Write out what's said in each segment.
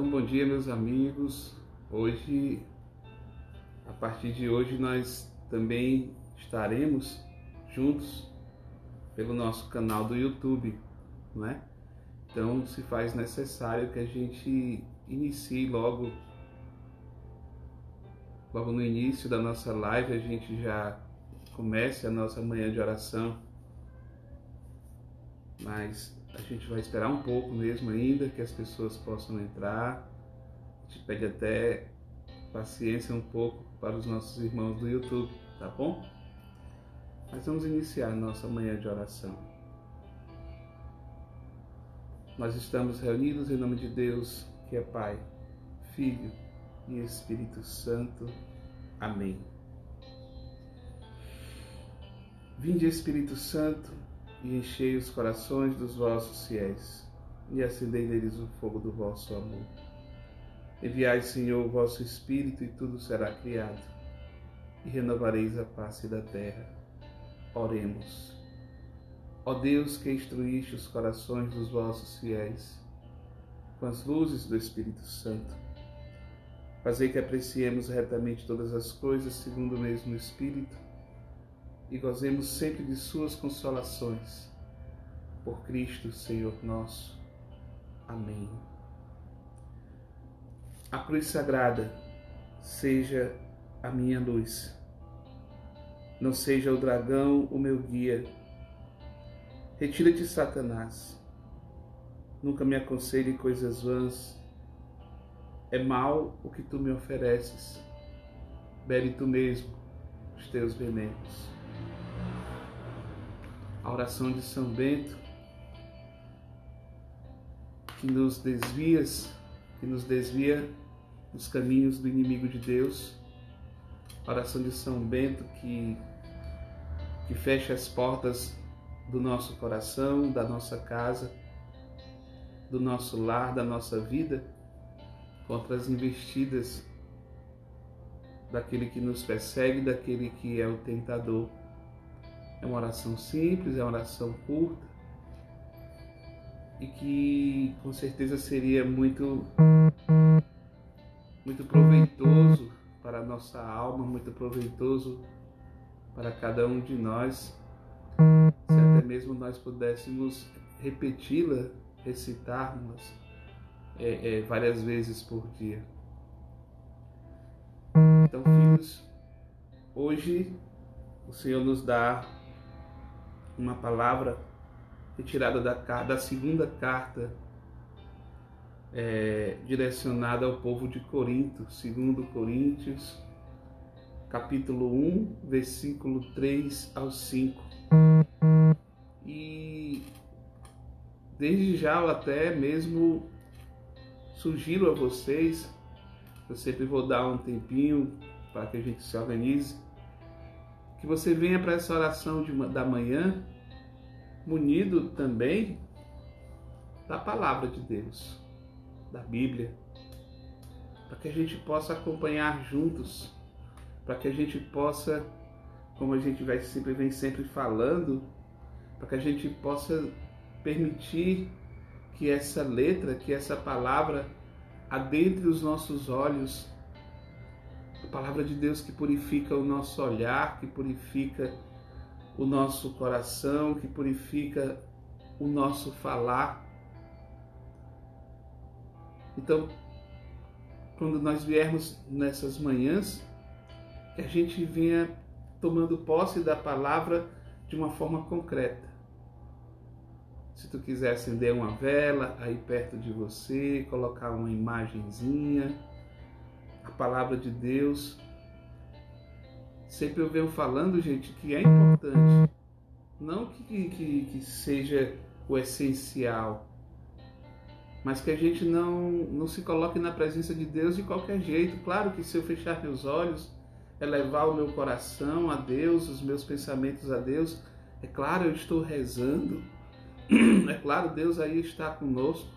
Então, bom dia, meus amigos. A partir de hoje, nós também estaremos juntos pelo nosso canal do YouTube, não é? Então, se faz necessário que a gente inicie logo no início da nossa live, a gente já comece a nossa manhã de oração. Mas a gente vai esperar um pouco mesmo ainda, que as pessoas possam entrar. A gente pede até paciência um pouco para os nossos irmãos do YouTube, tá bom? Mas vamos iniciar nossa manhã de oração. Nós estamos reunidos em nome de Deus, que é Pai, Filho e Espírito Santo. Amém. Vinde, Espírito Santo, e enchei os corações dos vossos fiéis, e acendei neles o fogo do vosso amor. Enviai, Senhor, o vosso Espírito, e tudo será criado, e renovareis a face da terra. Oremos. Ó Deus, que instruíste os corações dos vossos fiéis, com as luzes do Espírito Santo, fazei que apreciemos retamente todas as coisas segundo o mesmo Espírito, e gozemos sempre de suas consolações. Por Cristo, Senhor nosso. Amém. A cruz sagrada seja a minha luz. Não seja o dragão o meu guia. Retira-te, Satanás. Nunca me aconselhe coisas vãs. É mal o que tu me ofereces. Bebe tu mesmo os teus venenos. A oração de São Bento, que nos desvia dos caminhos do inimigo de Deus. A oração de São Bento que fecha as portas do nosso coração, da nossa casa, do nosso lar, da nossa vida, contra as investidas daquele que nos persegue, daquele que é o tentador. É uma oração simples, é uma oração curta e que com certeza seria muito proveitoso para a nossa alma, muito proveitoso para cada um de nós, se até mesmo nós pudéssemos repeti-la, recitarmos várias vezes por dia. Então, filhos, hoje o Senhor nos dá uma palavra retirada da segunda carta direcionada ao povo de Corinto, 2 Coríntios, capítulo 1, versículo 3 ao 5. E desde já eu até mesmo sugiro a vocês, eu sempre vou dar um tempinho para que a gente se organize, que você venha para essa oração da manhã munido também da palavra de Deus, da Bíblia, para que a gente possa acompanhar juntos, para que a gente possa, como a gente vem sempre falando, para que a gente possa permitir que essa letra, que essa palavra adentre os nossos olhos, a palavra de Deus que purifica o nosso olhar, que purifica o nosso coração, que purifica o nosso falar. Então, quando nós viermos nessas manhãs, que a gente venha tomando posse da palavra de uma forma concreta. Se tu quiser acender uma vela aí perto de você, colocar uma imagenzinha, a palavra de Deus. Sempre eu venho falando, gente, que é importante. Não que seja o essencial, mas que a gente não se coloque na presença de Deus de qualquer jeito. Claro que se eu fechar meus olhos, elevar o meu coração a Deus, os meus pensamentos a Deus, é claro, eu estou rezando. É claro, Deus aí está conosco.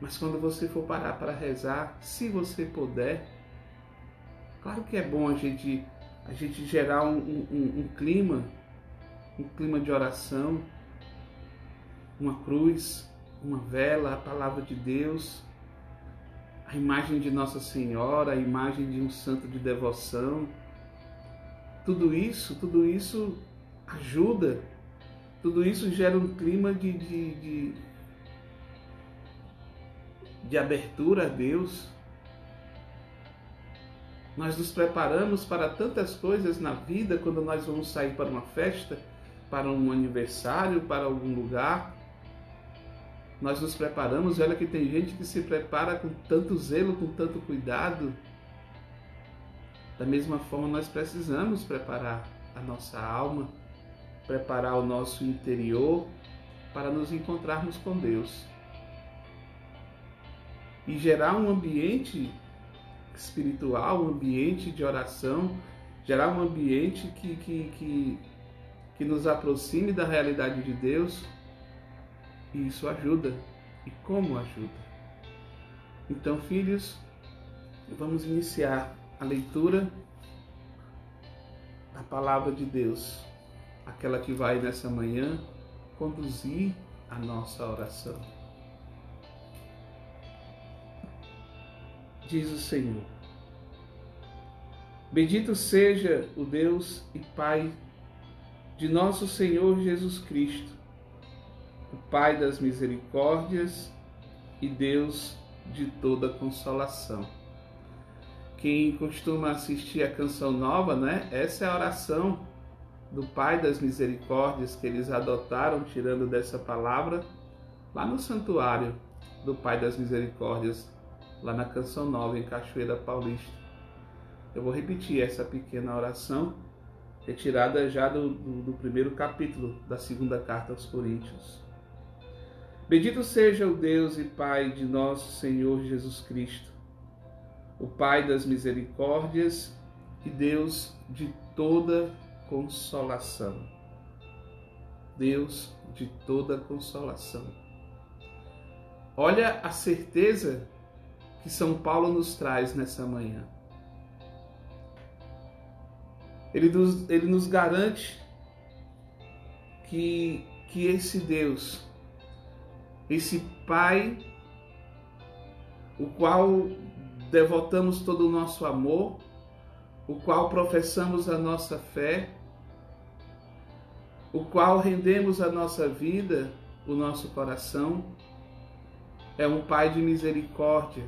Mas quando você for parar para rezar, se você puder, claro que é bom a gente gerar um clima de oração, uma cruz, uma vela, a palavra de Deus, a imagem de Nossa Senhora, a imagem de um santo de devoção. Tudo isso ajuda, tudo isso gera um clima de abertura a Deus. Nós nos preparamos para tantas coisas na vida quando nós vamos sair para uma festa, para um aniversário, para algum lugar. Nós nos preparamos, e olha que tem gente que se prepara com tanto zelo, com tanto cuidado. Da mesma forma, nós precisamos preparar a nossa alma, preparar o nosso interior para nos encontrarmos com Deus. E gerar um ambiente espiritual, um ambiente de oração, gerar um ambiente que nos aproxime da realidade de Deus. E isso ajuda. E como ajuda? Então, filhos, vamos iniciar a leitura da palavra de Deus, aquela que vai nessa manhã conduzir a nossa oração. Diz o Senhor: bendito seja o Deus e Pai de nosso Senhor Jesus Cristo, o Pai das misericórdias e Deus de toda consolação. Quem costuma assistir a Canção Nova, né? Essa é a oração do Pai das misericórdias que eles adotaram, tirando dessa palavra, lá no santuário do Pai das misericórdias, lá na Canção Nova, em Cachoeira Paulista. Eu vou repetir essa pequena oração, retirada já do primeiro capítulo da segunda carta aos Coríntios. Bendito seja o Deus e Pai de nosso Senhor Jesus Cristo, o Pai das misericórdias e Deus de toda consolação. Deus de toda consolação. Olha a certeza que São Paulo nos traz nessa manhã. Ele nos garante que esse Deus, esse Pai, o qual devotamos todo o nosso amor, o qual professamos a nossa fé, o qual rendemos a nossa vida, o nosso coração, é um Pai de misericórdia,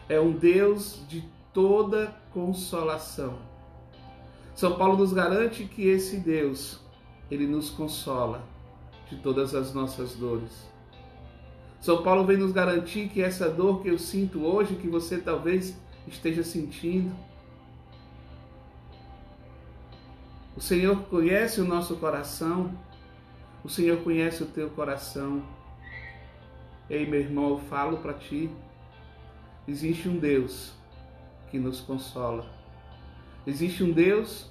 é um Deus de toda consolação. São Paulo nos garante que esse Deus, ele nos consola de todas as nossas dores. São Paulo vem nos garantir que essa dor que eu sinto hoje, que você talvez esteja sentindo, o Senhor conhece o nosso coração, o Senhor conhece o teu coração. Ei, meu irmão, eu falo para ti, existe um Deus que nos consola. Existe um Deus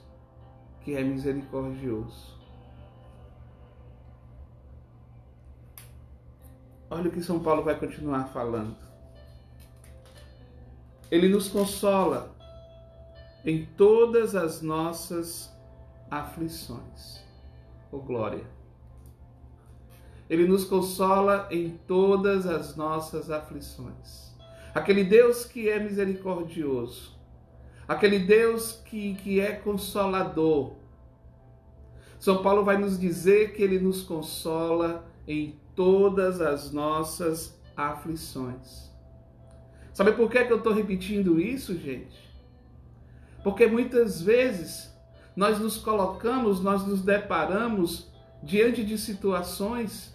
que é misericordioso. Olha o que São Paulo vai continuar falando. Ele nos consola em todas as nossas aflições. Oh, glória! Ele nos consola em todas as nossas aflições. Aquele Deus que é misericordioso, aquele Deus que é consolador. São Paulo vai nos dizer que ele nos consola em todas as nossas aflições. Sabe por que eu estou repetindo isso, gente? Porque muitas vezes nós nos colocamos, nós nos deparamos diante de situações,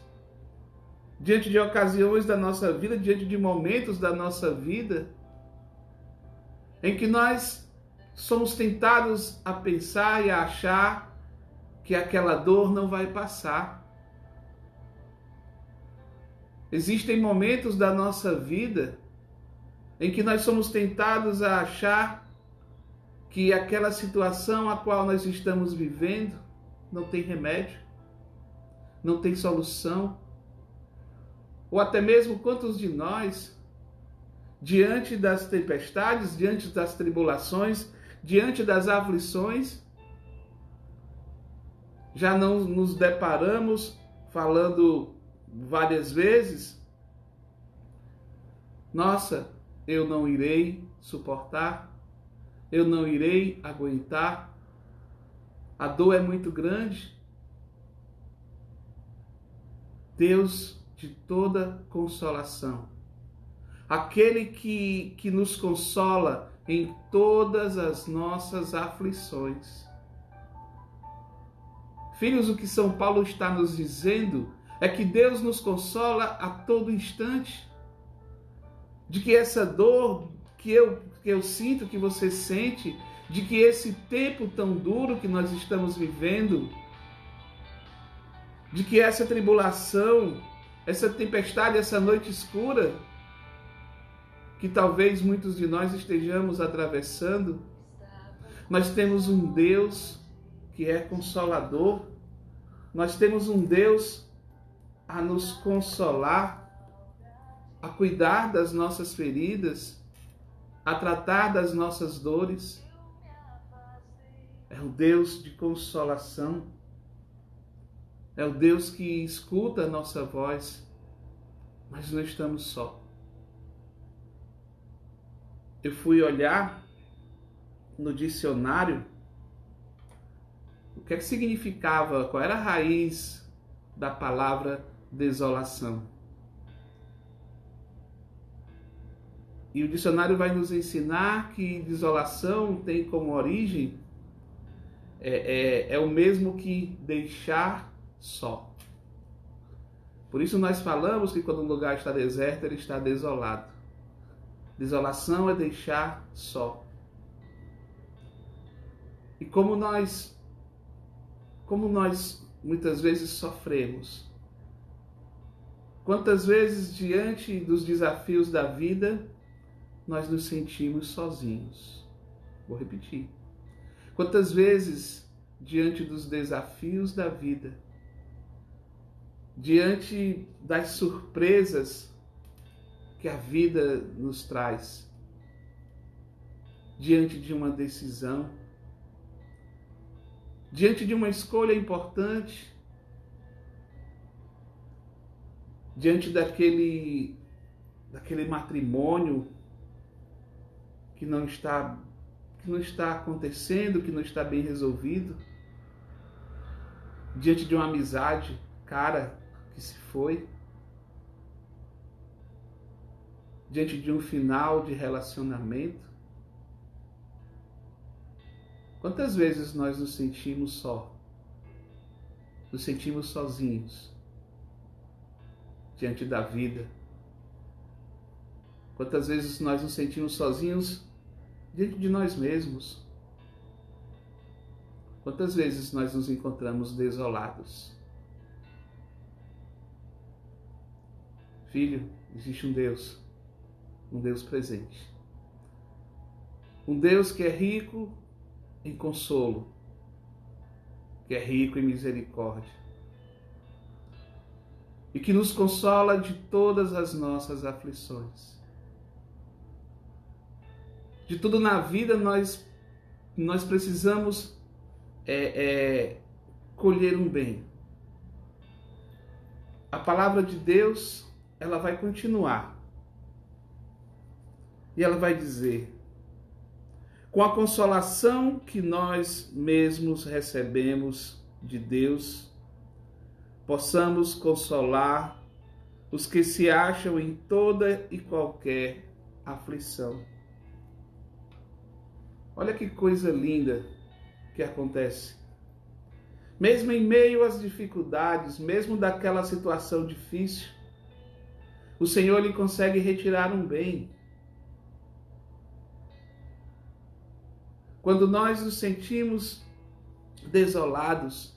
diante de ocasiões da nossa vida, diante de momentos da nossa vida, em que nós somos tentados a pensar e a achar que aquela dor não vai passar. Existem momentos da nossa vida em que nós somos tentados a achar que aquela situação a qual nós estamos vivendo não tem remédio, não tem solução. Ou até mesmo quantos de nós, diante das tempestades, diante das tribulações, diante das aflições, já não nos deparamos falando várias vezes, nossa, eu não irei suportar, eu não irei aguentar, a dor é muito grande. Deus de toda consolação, aquele que nos consola em todas as nossas aflições. Filhos, o que São Paulo está nos dizendo é que Deus nos consola a todo instante, de que essa dor que eu sinto, que você sente, de que esse tempo tão duro que nós estamos vivendo, de que essa tribulação, essa tempestade, essa noite escura, que talvez muitos de nós estejamos atravessando, nós temos um Deus que é consolador, nós temos um Deus a nos consolar, a cuidar das nossas feridas, a tratar das nossas dores. É o Deus de consolação, é o Deus que escuta a nossa voz, mas não estamos só. Eu fui olhar no dicionário o que é que significava, qual era a raiz da palavra desolação. E o dicionário vai nos ensinar que desolação tem como origem é o mesmo que deixar só. Por isso nós falamos que quando um lugar está deserto, ele está desolado. Desolação é deixar só. E como nós muitas vezes sofremos. Quantas vezes diante dos desafios da vida nós nos sentimos sozinhos. Vou repetir. Quantas vezes diante dos desafios da vida, diante das surpresas que a vida nos traz, diante de uma decisão, diante de uma escolha importante, diante daquele matrimônio que não está acontecendo, que não está bem resolvido, diante de uma amizade cara que se foi, diante de um final de relacionamento. Quantas vezes nós nos sentimos só? Nos sentimos sozinhos diante da vida? Quantas vezes nós nos sentimos sozinhos diante de nós mesmos? Quantas vezes nós nos encontramos desolados? Filho, existe um Deus presente. Um Deus que é rico em consolo, que é rico em misericórdia e que nos consola de todas as nossas aflições. De tudo na vida nós precisamos colher um bem. A palavra de Deus, ela vai continuar. E ela vai dizer: com a consolação que nós mesmos recebemos de Deus, possamos consolar os que se acham em toda e qualquer aflição. Olha que coisa linda que acontece. Mesmo em meio às dificuldades, mesmo daquela situação difícil, o Senhor lhe consegue retirar um bem. Quando nós nos sentimos desolados,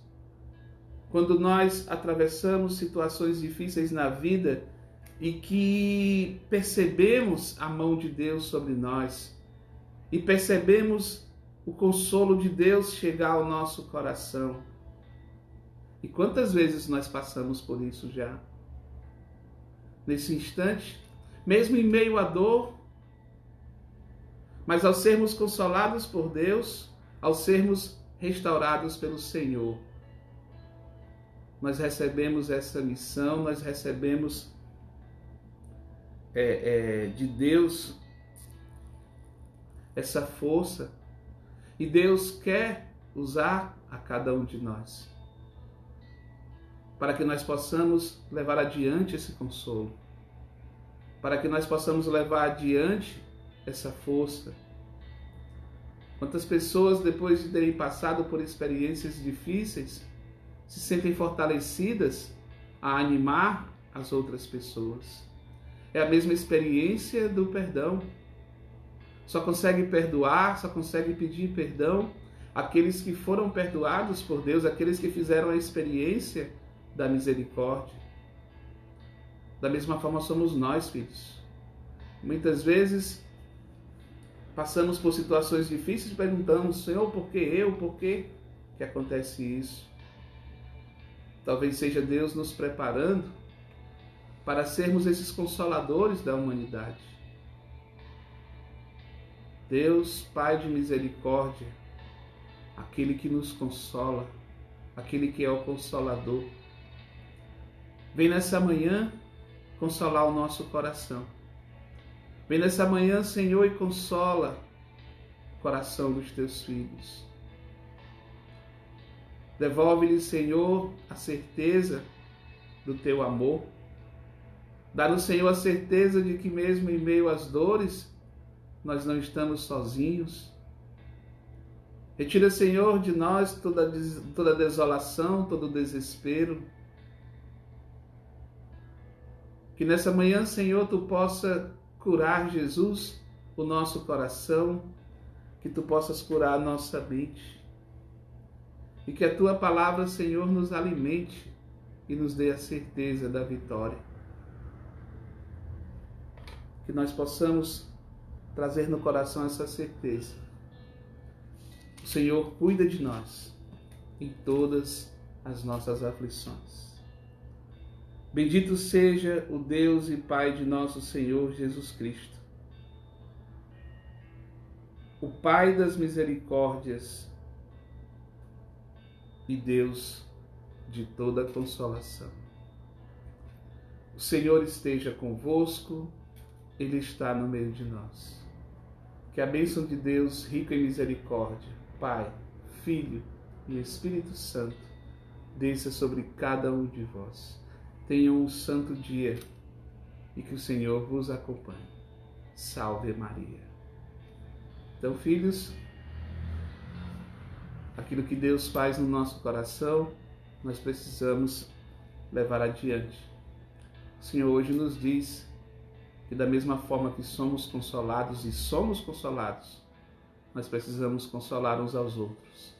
quando nós atravessamos situações difíceis na vida e que percebemos a mão de Deus sobre nós e percebemos o consolo de Deus chegar ao nosso coração. E quantas vezes nós passamos por isso já? Nesse instante, mesmo em meio à dor, mas ao sermos consolados por Deus, ao sermos restaurados pelo Senhor, nós recebemos essa missão, nós recebemos de Deus essa força, e Deus quer usar a cada um de nós para que nós possamos levar adiante esse consolo, para que nós possamos levar adiante essa força. Quantas pessoas, depois de terem passado por experiências difíceis, se sentem fortalecidas a animar as outras pessoas. É a mesma experiência do perdão. Só consegue perdoar, só consegue pedir perdão aqueles que foram perdoados por Deus, aqueles que fizeram a experiência da misericórdia. Da mesma forma somos nós, filhos. Muitas vezes passamos por situações difíceis e perguntamos: Senhor, por que eu? Por que acontece isso? Talvez seja Deus nos preparando para sermos esses consoladores da humanidade. Deus, Pai de misericórdia, aquele que nos consola, aquele que é o Consolador, vem nessa manhã consolar o nosso coração. Vem nessa manhã, Senhor, e consola o coração dos teus filhos. Devolve-lhes, Senhor, a certeza do teu amor. Dá-nos, Senhor, a certeza de que mesmo em meio às dores, nós não estamos sozinhos. Retira, Senhor, de nós toda desolação, todo desespero. Que nessa manhã, Senhor, Tu possa curar, Jesus, o nosso coração, que Tu possas curar a nossa mente. E que a Tua palavra, Senhor, nos alimente e nos dê a certeza da vitória. Que nós possamos trazer no coração essa certeza. O Senhor cuida de nós em todas as nossas aflições. Bendito seja o Deus e Pai de nosso Senhor Jesus Cristo, o Pai das misericórdias e Deus de toda consolação. O Senhor esteja convosco, Ele está no meio de nós. Que a bênção de Deus, rico em misericórdia, Pai, Filho e Espírito Santo, desça sobre cada um de vós. Tenham um santo dia e que o Senhor vos acompanhe. Salve Maria. Então, filhos, aquilo que Deus faz no nosso coração, nós precisamos levar adiante. O Senhor hoje nos diz que da mesma forma que somos consolados e somos consolados, nós precisamos consolar uns aos outros.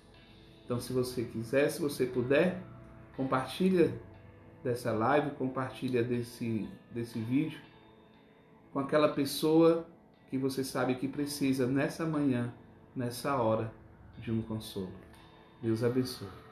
Então, se você quiser, se você puder, compartilha dessa live, compartilha desse vídeo com aquela pessoa que você sabe que precisa nessa manhã, nessa hora, de um consolo. Deus abençoe.